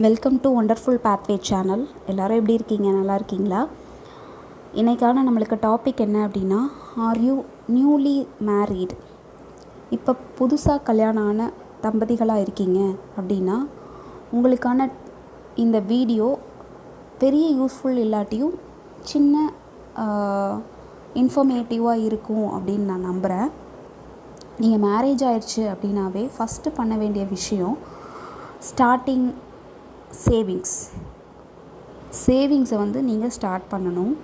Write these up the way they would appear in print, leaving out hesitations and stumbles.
Welcome to wonderful pathway channel. எல்லோரும் எப்படி இருக்கீங்க? நல்லா இருக்கீங்களா? இன்றைக்கான நம்மளுக்கு டாபிக் என்ன அப்படின்னா, ஆர் யூ நியூலி மேரீடு? இப்போ புதுசாக கல்யாணம் ஆன தம்பதிகளாக இருக்கீங்க அப்படின்னா உங்களுக்கான இந்த வீடியோ பெரிய யூஸ்ஃபுல் இல்லாட்டியும் சின்ன இன்ஃபர்மேட்டிவாக இருக்கும் அப்படின்னு நான் நம்புகிறேன். நீங்கள் மேரேஜ் ஆயிடுச்சு அப்படின்னாவே ஃபஸ்ட்டு பண்ண வேண்டிய விஷயம் ஸ்டார்டிங் சேவிங்ஸை நீங்கள் ஸ்டார்ட் பண்ணணும்.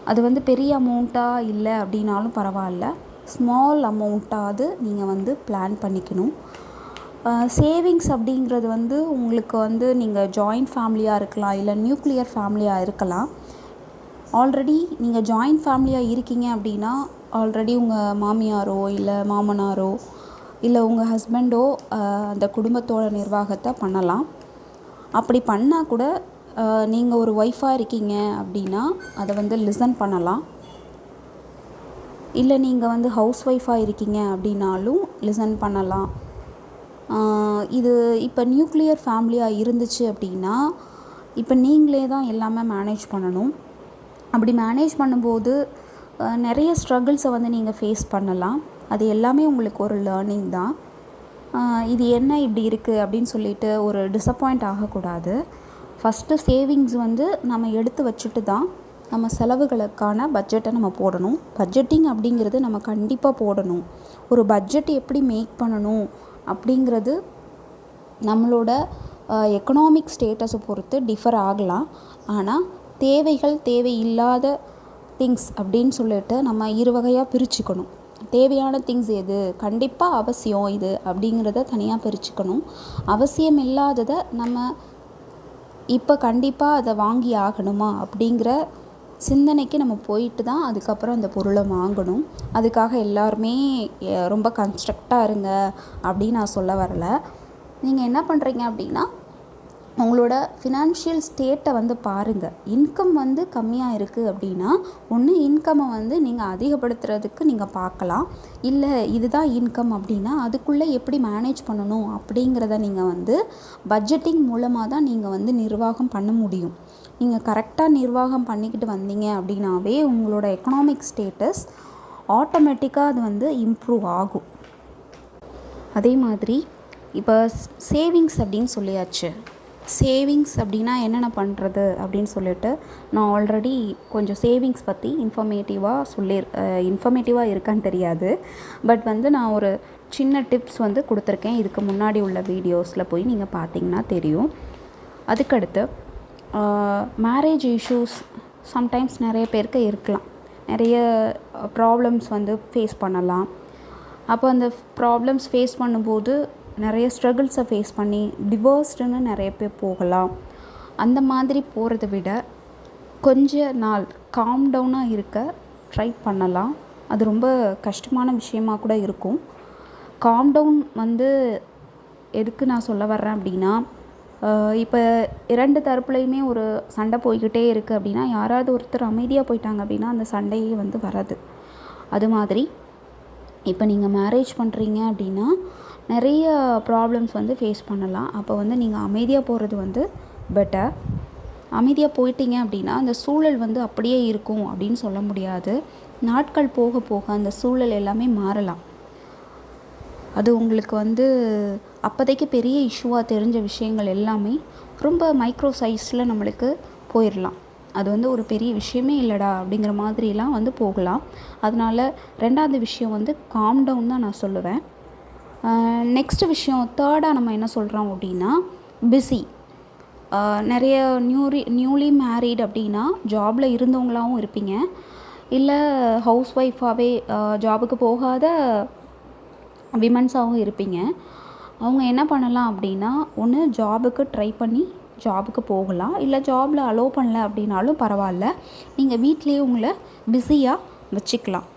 அது பெரிய அமௌண்ட்டாக இல்லை அப்படின்னாலும் பரவாயில்ல, ஸ்மால் அமௌண்ட்டாவது நீங்கள் பிளான் பண்ணிக்கணும். சேவிங்ஸ் அப்படிங்கிறது உங்களுக்கு நீங்கள் ஜாயிண்ட் ஃபேமிலியாக இருக்கலாம், இல்லை நியூக்ளியர் ஃபேமிலியாக இருக்கலாம். ஆல்ரெடி நீங்கள் ஜாயிண்ட் ஃபேமிலியாக இருக்கீங்க அப்படின்னா ஆல்ரெடி உங்கள் மாமியாரோ இல்லை மாமனாரோ இல்லை உங்கள் ஹஸ்பண்டோ அந்த குடும்பத்தோட நிர்வாகத்தை பண்ணலாம். அப்படி பண்ணால் கூட நீங்கள் ஒரு ஒய்ஃபாக இருக்கீங்க அப்படின்னா அதை லிசன் பண்ணலாம். இல்லை நீங்கள் ஹவுஸ் ஒய்ஃபாக இருக்கீங்க அப்படின்னாலும் லிசன் பண்ணலாம். இது இப்போ நியூக்ளியர் ஃபேமிலியாக இருந்துச்சு அப்படின்னா இப்போ நீங்களே தான் எல்லாமே மேனேஜ் பண்ணணும். அப்படி மேனேஜ் பண்ணும்போது நிறைய ஸ்ட்ரகிள்ஸை நீங்கள் ஃபேஸ் பண்ணலாம். அது எல்லாமே உங்களுக்கு ஒரு லேர்னிங் தான். இது என்ன இப்படி இருக்குது அப்படின்னு சொல்லிட்டு ஒரு டிசப்பாயிண்ட் ஆகக்கூடாது. ஃபஸ்ட்டு சேவிங்ஸ் நம்ம எடுத்து வச்சுட்டு தான் நம்ம செலவுகளுக்கான பட்ஜெட்டை நம்ம போடணும். பட்ஜெட்டிங் அப்படிங்கிறது நம்ம கண்டிப்பாக போடணும். ஒரு பட்ஜெட் எப்படி மேக் பண்ணணும் அப்படிங்கிறது நம்மளோட எக்கனாமிக் ஸ்டேட்டஸை பொறுத்து டிஃபர் ஆகலாம். ஆனால் தேவையில்லாத திங்ஸ் அப்படின்னு சொல்லிட்டு நம்ம இரு வகையாக பிரிச்சுக்கணும். தேவையான திங்ஸ் எது, கண்டிப்பாக அவசியம் இது அப்படிங்கிறத தனியாக பிரிச்சுக்கணும். அவசியம் இல்லாததை நம்ம இப்போ கண்டிப்பாக அதை வாங்கி ஆகணுமா அப்படிங்கிற சிந்தனைக்கு நம்ம போயிட்டு தான் அதுக்கப்புறம் அந்த பொருளை வாங்கணும். அதுக்காக எல்லாருமே ரொம்ப கன்ஸ்ட்ரக்டாக இருங்க அப்படின்னு நான் சொல்ல வரல. நீங்கள் என்ன பண்ணுறீங்க அப்படின்னா உங்களோட ஃபினான்ஷியல் ஸ்டேட்டை பாருங்கள். இன்கம் கம்மியாக இருக்குது அப்படின்னா ஒன்று இன்கம்மை நீங்கள் அதிகப்படுத்துறதுக்கு நீங்கள் பார்க்கலாம். இல்லை இதுதான் இன்கம் அப்படின்னா அதுக்குள்ளே எப்படி மேனேஜ் பண்ணணும் அப்படிங்கிறத நீங்கள் பட்ஜெட்டிங் மூலமாக தான் நீங்கள் நிர்வாகம் பண்ண முடியும். நீங்கள் கரெக்டாக நிர்வாகம் பண்ணிக்கிட்டு வந்தீங்க அப்படின்னாவே உங்களோட எக்கனாமிக் ஸ்டேட்டஸ் ஆட்டோமேட்டிக்காக அது இம்ப்ரூவ் ஆகும். அதே மாதிரி இப்போ சேவிங்ஸ் அப்படின்னு சொல்லியாச்சு. சேவிங்ஸ் அப்படின்னா என்னென்ன பண்ணுறது அப்படின்னு சொல்லிட்டு நான் ஆல்ரெடி கொஞ்சம் சேவிங்ஸ் பற்றி இன்ஃபர்மேட்டிவாக இருக்கான்னு தெரியாது. பட் நான் ஒரு சின்ன டிப்ஸ் கொடுத்துருக்கேன். இதுக்கு முன்னாடி உள்ள வீடியோஸில் போய் நீங்கள் பார்த்தீங்கன்னா தெரியும். அதுக்கடுத்து மேரேஜ் இஷ்யூஸ் சம்டைம்ஸ் நிறைய பேருக்கு இருக்கலாம். நிறைய ப்ராப்ளம்ஸ் ஃபேஸ் பண்ணலாம். அப்போ அந்த ப்ராப்ளம்ஸ் ஃபேஸ் பண்ணும்போது நிறைய ஸ்ட்ரகிள்ஸை ஃபேஸ் பண்ணி டிவோர்ஸ்டுன்னு நிறைய பேர் போகலாம். அந்த மாதிரி போகிறத விட கொஞ்ச நாள் காம் டவுனாக இருக்க ட்ரை பண்ணலாம். அது ரொம்ப கஷ்டமான விஷயமாக கூட இருக்கும். காம் டவுன் எதுக்கு நான் சொல்ல வர்றேன் அப்படின்னா, இப்போ இரண்டு தரப்புலையுமே ஒரு சண்டை போய்கிட்டே இருக்குது அப்படின்னா யாராவது ஒருத்தர் அமைதியாக போயிட்டாங்க அப்படின்னா அந்த சண்டையே வராது. அது மாதிரி இப்போ நீங்கள் மேரேஜ் பண்ணுறீங்க அப்படின்னா நிறைய ப்ராப்ளம்ஸ் ஃபேஸ் பண்ணலாம். அப்போ நீங்கள் அமைதியாக போகிறது பெட்டர். அமைதியாக போயிட்டீங்க அப்படின்னா அந்த சூழல் அப்படியே இருக்கும் அப்படின்னு சொல்ல முடியாது. நாட்கள் போக போக அந்த சூழல் எல்லாமே மாறலாம். அது உங்களுக்கு அப்போதைக்கு பெரிய இஷ்யூவாக தெரிஞ்ச விஷயங்கள் எல்லாமே ரொம்ப மைக்ரோ சைஸில் நம்மளுக்கு போயிடலாம். அது ஒரு பெரிய விஷயமே இல்லைடா அப்படிங்கிற மாதிரிலாம் போகலாம். அதனால் ரெண்டாவது விஷயம் காம் டவுன் தான் நான் சொல்லுவேன். நெக்ஸ்ட்டு விஷயம் தேர்டாக நம்ம என்ன சொல்கிறோம் அப்படின்னா பிஸி. நிறைய நியூலி மேரீட் அப்படின்னா ஜாபில் இருந்தவங்களாகவும் இருப்பீங்க, இல்லை ஹவுஸ் ஒய்ஃபாகவே ஜாபுக்கு போகாத விமன்ஸாகவும் இருப்பீங்க. அவங்க என்ன பண்ணலாம் அப்படின்னா ஒன்று ஜாபுக்கு ட்ரை பண்ணி ஜாபுக்கு போகலாம், இல்லை ஜாபில் அலோவ் பண்ணல அப்படின்னாலும் பரவாயில்ல, நீங்கள் வீட்டிலேயே உங்களை பிஸியாக வச்சுக்கலாம்.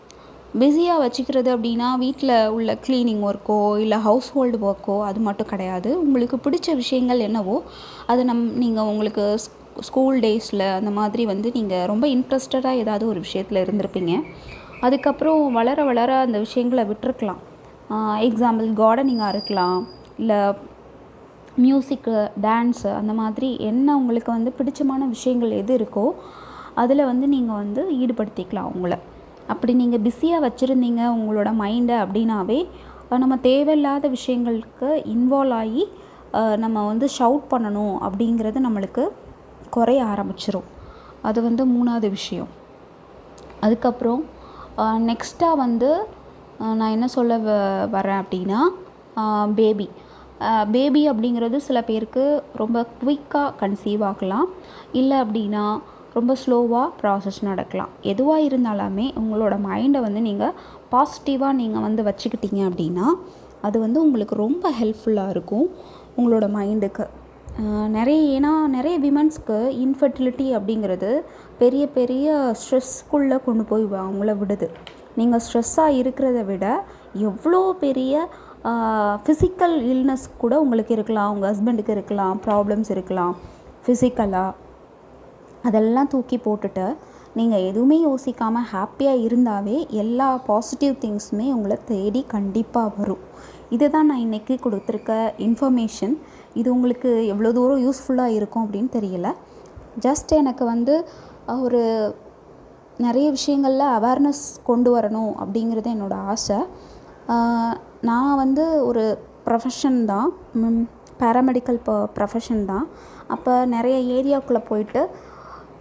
பிஸியாக வச்சுக்கிறது அப்படின்னா வீட்டில் உள்ள க்ளீனிங் ஒர்க்கோ இல்லை ஹவுஸ் ஹோல்டு ஒர்க்கோ அது மட்டும் கிடையாது. உங்களுக்கு பிடிச்ச விஷயங்கள் என்னவோ அது நீங்கள் உங்களுக்கு ஸ்கூல் டேஸில் அந்த மாதிரி நீங்கள் ரொம்ப இன்ட்ரெஸ்டடாக ஏதாவது ஒரு விஷயத்தில் இருந்திருப்பீங்க. அதுக்கப்புறம் வளர வளர அந்த விஷயங்களை விட்டுருக்கலாம். எக்ஸாம்பிள் கார்டனிங்காக இருக்கலாம், இல்லை மியூசிக்கு, டான்ஸு அந்த மாதிரி என்ன உங்களுக்கு வந்து பிடிச்சமான விஷயங்கள் எது இருக்கோ அதில் வந்து நீங்கள் வந்து ஈடுபடுத்திக்கலாம் உங்களை. அப்படி நீங்கள் பிஸியாக வச்சுருந்தீங்க உங்களோட மைண்டை அப்படின்னாவே நம்ம தேவையில்லாத விஷயங்களுக்கு இன்வால்வ் ஆகி நம்ம வந்து ஷவுட் பண்ணணும் அப்படிங்கிறது நம்மளுக்கு குறைய ஆரம்பிச்சிரும். அது வந்து 3வது விஷயம். அதுக்கப்புறம் நெக்ஸ்ட்டாக வந்து நான் என்ன சொல்ல வரேன் அப்படின்னா, பேபி அப்படிங்கிறது சில பேருக்கு ரொம்ப குயிக்காக கன்சீவ் ஆகலாம், இல்லை அப்படின்னா ரொம்ப ஸ்லோவாக ப்ராசஸ் நடக்கலாம். எதுவாக இருந்தாலுமே உங்களோட மைண்டை வந்து நீங்கள் பாசிட்டிவாக நீங்கள் வந்து வச்சுக்கிட்டீங்க அப்படின்னா அது வந்து உங்களுக்கு ரொம்ப ஹெல்ப்ஃபுல்லாக இருக்கும் உங்களோட மைண்டுக்கு. நிறைய விமன்ஸ்க்கு இன்ஃபர்டிலிட்டி அப்படிங்கிறது பெரிய பெரிய ஸ்ட்ரெஸ்க்குள்ளே கொண்டு போய் அவங்கள விடுது. நீங்கள் ஸ்ட்ரெஸ்ஸாக இருக்கிறத விட எவ்வளோ பெரிய ஃபிசிக்கல் இல்னஸ் கூட உங்களுக்கு இருக்கலாம், உங்கள் ஹஸ்பண்டுக்கு இருக்கலாம், ப்ராப்ளம்ஸ் இருக்கலாம் ஃபிசிக்கலாக. அதெல்லாம் தூக்கி போட்டுட்டு நீங்கள் எதுவுமே யோசிக்காமல் ஹாப்பியாக இருந்தாவே எல்லா பாசிட்டிவ் திங்ஸுமே உங்களை தேடி கண்டிப்பாக வரும். இதுதான் நான் இன்றைக்கி கொடுத்துருக்க இன்ஃபர்மேஷன். இது உங்களுக்கு எவ்வளோ தூரம் யூஸ்ஃபுல்லாக இருக்கும் அப்படின்னு தெரியல. ஜஸ்ட் எனக்கு வந்து ஒரு நிறைய விஷயங்களில் அவேர்னஸ் கொண்டு வரணும் அப்படிங்கிறது என்னோடய ஆசை. நான் வந்து ஒரு ப்ரொஃபஷன் தான், பேராமெடிக்கல் ப்ரொஃபஷன் தான். அப்போ நிறைய ஏரியாவுக்குள்ளே போயிட்டு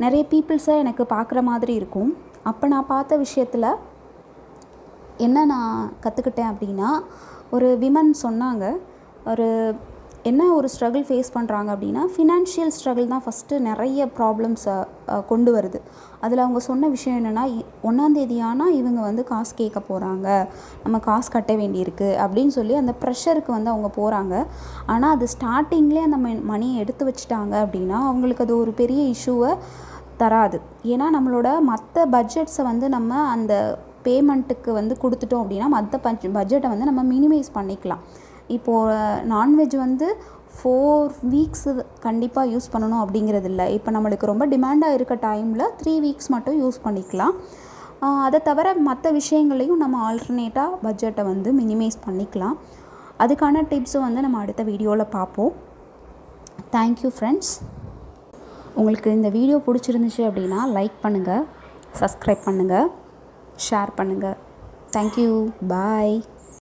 நிறைய பீப்புள்ஸை எனக்கு பார்க்குற மாதிரி இருக்கும். அப்போ நான் பார்த்த விஷயத்தில் என்ன நான் கற்றுக்கிட்டேன் அப்படின்னா, ஒரு விமன் சொன்னாங்க, ஒரு ஸ்ட்ரகிள் ஃபேஸ் பண்ணுறாங்க அப்படின்னா ஃபினான்ஷியல் ஸ்ட்ரகிள் தான் ஃபஸ்ட்டு நிறைய ப்ராப்ளம்ஸை கொண்டு வருது. அதில் அவங்க சொன்ன விஷயம் என்னென்னா, 1ஆம் தேதி ஆனால் இவங்க வந்து காசு கேட்க போகிறாங்க, நம்ம காசு கட்ட வேண்டியிருக்கு அப்படின்னு சொல்லி அந்த ப்ரெஷருக்கு வந்து அவங்க போகிறாங்க. ஆனால் அது ஸ்டார்டிங்லேயே அந்த மணியை எடுத்து வச்சுட்டாங்க அப்படின்னா அவங்களுக்கு அது ஒரு பெரிய இஷ்யூவை தராது. ஏன்னா நம்மளோட மற்ற பட்ஜெட்ஸை வந்து நம்ம அந்த பேமெண்ட்டுக்கு வந்து கொடுத்துட்டோம் அப்படின்னா மற்ற பட்ஜெட்டை வந்து நம்ம மினிமைஸ் பண்ணிக்கலாம். இப்போது நான்வெஜ் வந்து 4 வீக்ஸு கண்டிப்பாக யூஸ் பண்ணணும் அப்படிங்கிறது இல்லை. இப்போ நம்மளுக்கு ரொம்ப டிமாண்டாக இருக்க டைமில் 3 வீக்ஸ் மட்டும் யூஸ் பண்ணிக்கலாம். அதை தவிர மற்ற விஷயங்களையும் நம்ம ஆல்டர்னேட்டாக பட்ஜெட்டை வந்து மினிமைஸ் பண்ணிக்கலாம். அதுக்கான டிப்ஸும் வந்து நம்ம அடுத்த வீடியோவில் பார்ப்போம். Thank you friends. உங்களுக்கு இந்த வீடியோ பிடிச்சிருந்துச்சு அப்படின்னா லைக் பண்ணுங்கள், சப்ஸ்கிரைப் பண்ணுங்கள், ஷேர் பண்ணுங்கள். தேங்க்யூ. பாய்.